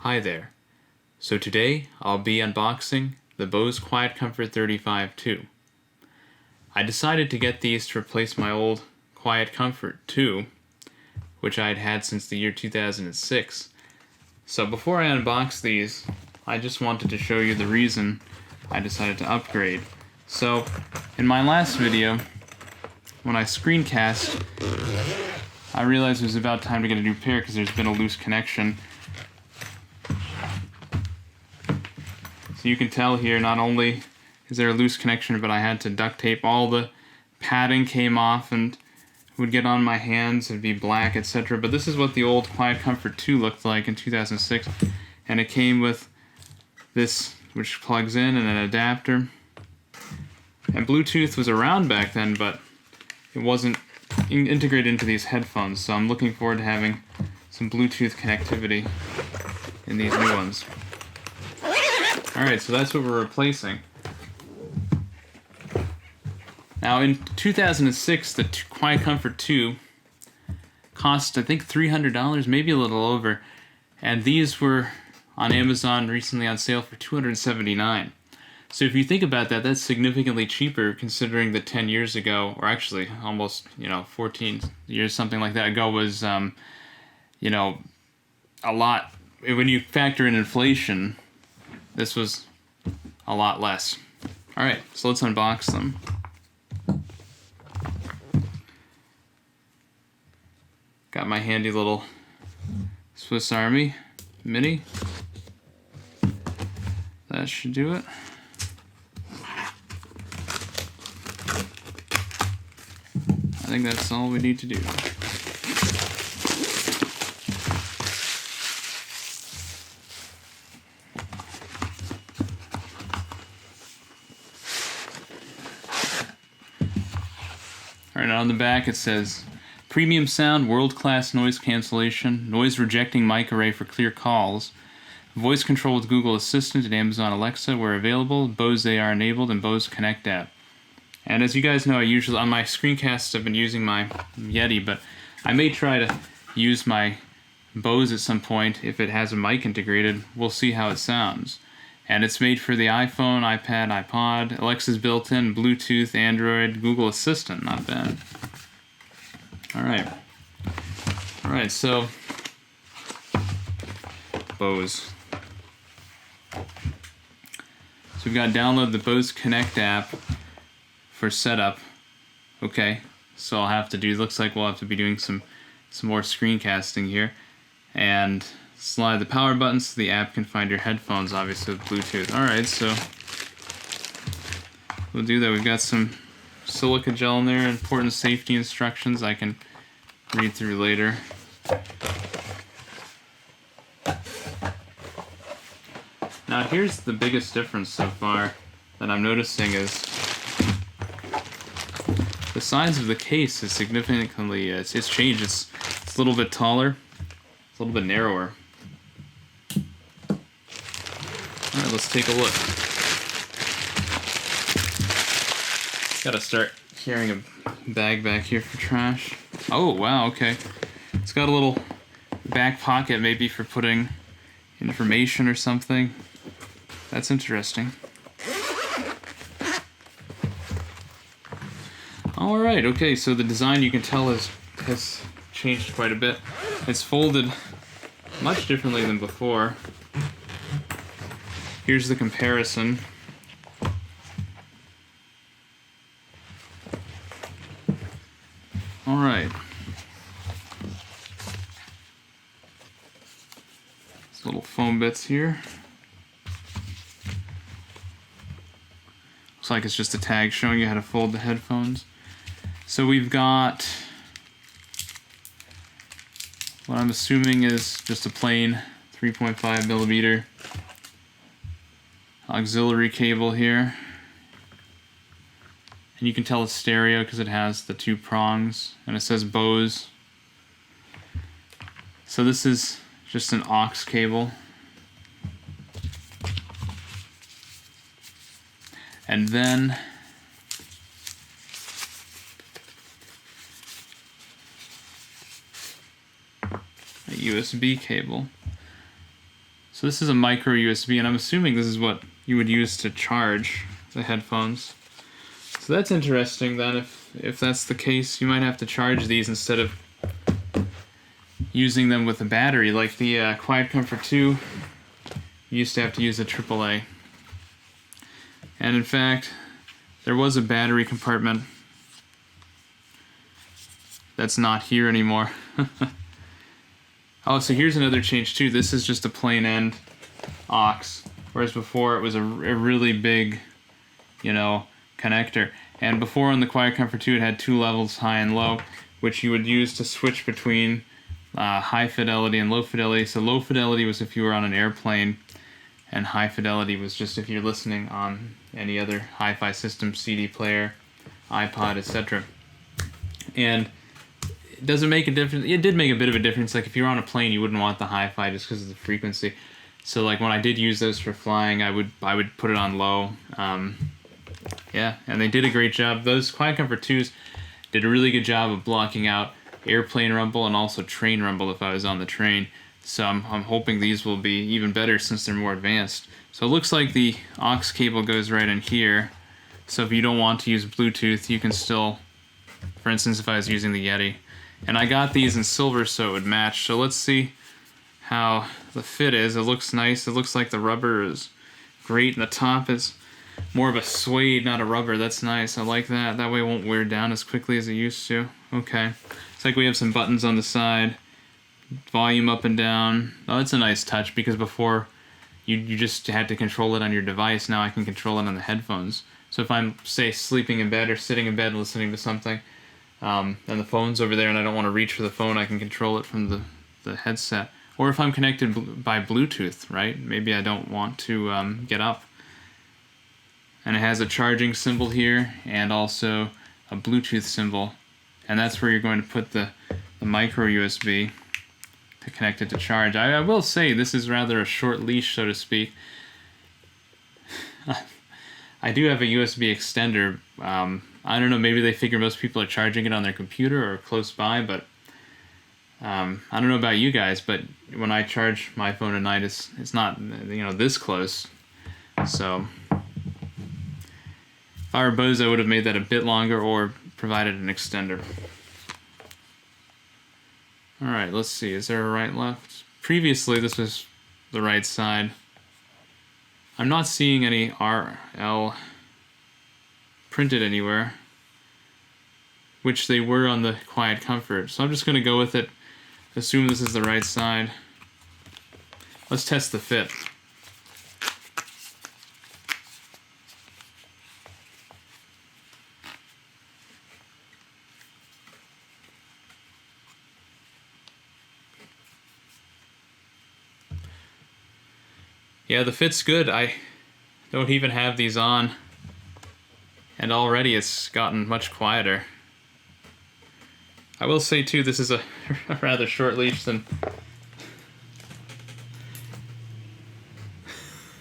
Hi there. So today I'll be unboxing the Bose QuietComfort 35 II. I decided to get these to replace my old QuietComfort 2, which I had had since the year 2006. So before I unbox these, I just wanted to show you the reason I decided to upgrade. So in my last video, when I screencast, I realized it was about time to get a new pair because there's been a loose connection. So you can tell here, not only is there a loose connection, but I had to duct tape. All the padding came off and would get on my hands and be black, etc. But this is what the old QuietComfort 2 looked like in 2006. And it came with this, which plugs in, and an adapter. And Bluetooth was around back then, but it wasn't integrated into these headphones. So I'm looking forward to having some Bluetooth connectivity in these new ones. Alright, so that's what we're replacing. Now in 2006, the QuietComfort 2 cost, I think, $300, maybe a little over. And these were on Amazon recently on sale for $279. So if you think about that, that's significantly cheaper considering that 10 years ago, or actually almost, 14 years, something like that ago, was, a lot. When you factor in inflation, this was a lot less. Alright, so let's unbox them. Got my handy little Swiss Army Mini. That should do it. I think that's all we need to do. Alright, on the back it says, premium sound, world-class noise cancellation, noise-rejecting mic array for clear calls, voice control with Google Assistant and Amazon Alexa where available, Bose AR enabled, and Bose Connect app. And as you guys know, I usually, on my screencasts, I've been using my Yeti, but I may try to use my Bose at some point if it has a mic integrated. We'll see how it sounds. And it's made for the iPhone, iPad, iPod, Alexa's built-in, Bluetooth, Android, Google Assistant. Not bad. Alright. Alright, so Bose. So we've got to download the Bose Connect app for setup. Okay, so I'll have to do, looks like we'll have to be doing some more screencasting here. And slide the power button so the app can find your headphones, obviously with Bluetooth. Alright, so we'll do that. We've got some silica gel in there, important safety instructions I can read through later. Now here's the biggest difference so far that I'm noticing is the size of the case is significantly, it's changed. It's a little bit taller, it's a little bit narrower. Alright, let's take a look. Gotta start carrying a bag back here for trash. Oh, wow, okay. It's got a little back pocket maybe for putting information or something. That's interesting. Alright, okay, so the design you can tell has changed quite a bit. It's folded much differently than before. Here's the comparison. Alright. These little foam bits here. Looks like it's just a tag showing you how to fold the headphones. So we've got what I'm assuming is just a plain 3.5 millimeter auxiliary cable here. And you can tell it's stereo because it has the two prongs and it says Bose. So this is just an aux cable. And then a USB cable. So this is a micro USB, and I'm assuming this is what you would use to charge the headphones. So that's interesting then. If that's the case, you might have to charge these instead of using them with a battery. Like the QuietComfort II, you used to have to use a AAA. And in fact, there was a battery compartment that's not here anymore. Oh, so here's another change too. This is just a plain end aux, whereas before it was a really big, connector. And before on the QuietComfort 2, it had 2 levels, high and low, which you would use to switch between high fidelity and low fidelity. So low fidelity was if you were on an airplane, and high fidelity was just if you're listening on any other hi-fi system, CD player, iPod, etc. And it doesn't make a difference. It did make a bit of a difference. Like if you're on a plane, you wouldn't want the hi-fi just because of the frequency. So like when I did use those for flying, I would put it on low. Yeah, and they did a great job. Those QuietComfort 2s did a really good job of blocking out airplane rumble and also train rumble if I was on the train. So I'm hoping these will be even better since they're more advanced. So it looks like the aux cable goes right in here. So if you don't want to use Bluetooth, you can still, for instance, if I was using the Yeti. And I got these in silver so it would match. So let's see how the fit is. It looks nice. It looks like the rubber is great, and the top is more of a suede, not a rubber. That's nice. I like that. That way it won't wear down as quickly as it used to. Okay. It's like we have some buttons on the side. Volume up and down. Oh, that's a nice touch because before you just had to control it on your device. Now I can control it on the headphones. So if I'm, say, sleeping in bed or sitting in bed listening to something, and the phone's over there and I don't want to reach for the phone, I can control it from the headset. Or if I'm connected by Bluetooth, right? Maybe I don't want to get up. And it has a charging symbol here and also a Bluetooth symbol. And that's where you're going to put the micro USB to connect it to charge. I will say this is rather a short leash, so to speak. I do have a USB extender. I don't know, maybe they figure most people are charging it on their computer or close by, but I don't know about you guys, but when I charge my phone at night, it's not this close. So if I were Bose, I would have made that a bit longer or provided an extender. Alright, let's see. Is there a right, left? Previously, this was the right side. I'm not seeing any RL printed anywhere, which they were on the QuietComfort. So I'm just going to go with it. Assume this is the right side. Let's test the fit. Yeah, the fit's good. I don't even have these on, and already it's gotten much quieter. I will say too, this is a rather short leash than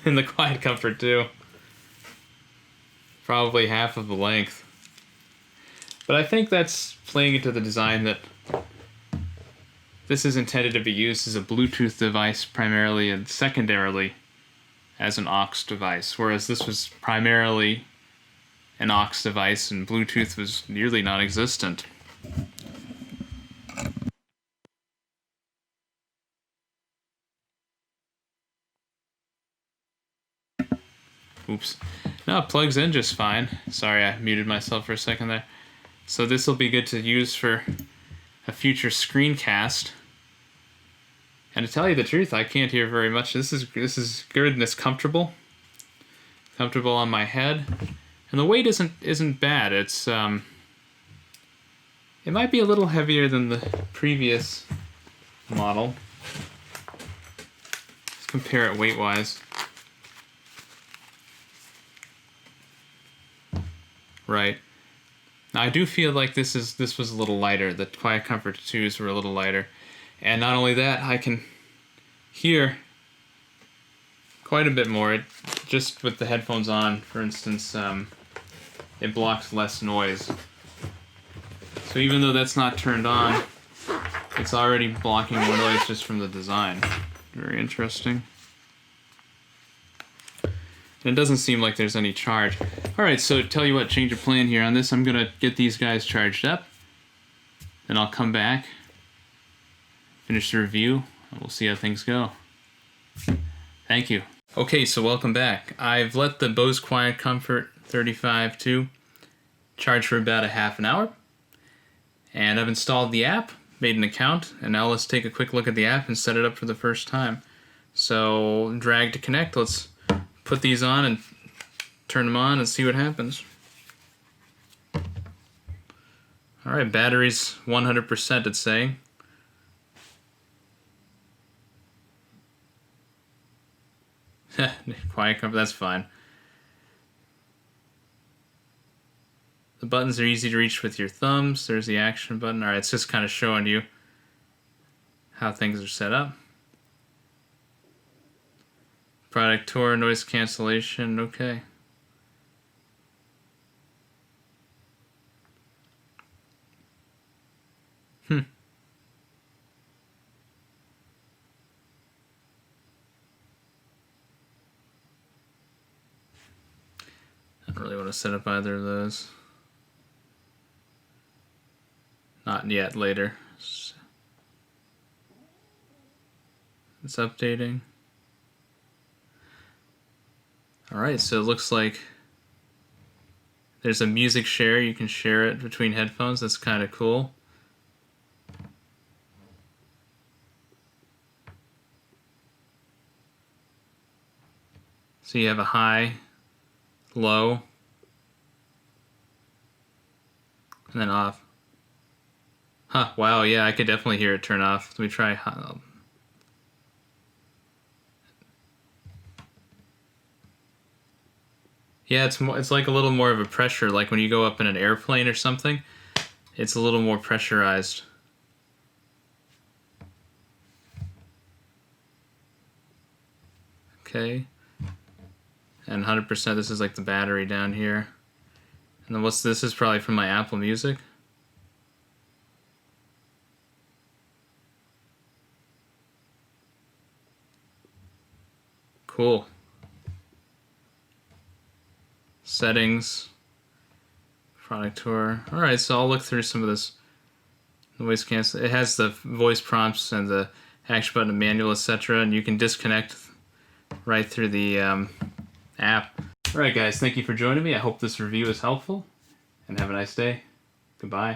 in the QuietComfort 2. Probably half of the length. But I think that's playing into the design that this is intended to be used as a Bluetooth device primarily and secondarily as an aux device, whereas this was primarily an aux device and Bluetooth was nearly non-existent. Oops. No, it plugs in just fine. Sorry, I muted myself for a second there. So this will be good to use for a future screencast. And to tell you the truth, I can't hear very much. This is good and it's comfortable. Comfortable on my head. And the weight isn't bad. It's it might be a little heavier than the previous model. Let's compare it weight-wise. Right. Now I do feel like this was a little lighter. The QuietComfort 2s were a little lighter. And not only that, I can hear quite a bit more. Just with the headphones on, for instance, it blocks less noise. So even though that's not turned on, it's already blocking more noise just from the design. Very interesting. And it doesn't seem like there's any charge. Alright, so tell you what, change of plan here on this. I'm going to get these guys charged up. Then I'll come back, finish the review, and we'll see how things go. Thank you. Okay, so welcome back. I've let the Bose QuietComfort 35 II charge for about a half an hour. And I've installed the app, made an account, and now let's take a quick look at the app and set it up for the first time. So, drag to connect. Let's put these on and turn them on and see what happens. Alright, battery's 100% it's saying. QuietComfort, that's fine. The buttons are easy to reach with your thumbs. There's the action button. Alright, it's just kind of showing you how things are set up. Product tour, noise cancellation, okay. I don't really want to set up either of those. Not yet, later. It's updating. Alright, so it looks like there's a music share. You can share it between headphones. That's kind of cool. So you have a high, low, and then off. Huh, wow, yeah, I could definitely hear it turn off. Let me try. Yeah, it's like a little more of a pressure, like when you go up in an airplane or something, it's a little more pressurized. Okay. And 100%, this is like the battery down here. And then what's this? Is probably from my Apple Music. Cool. Settings. Product tour. Alright, so I'll look through some of this noise cancel. It has the voice prompts and the action button, manual, etc. And you can disconnect right through the app. Alright guys, thank you for joining me. I hope this review is helpful. And have a nice day. Goodbye.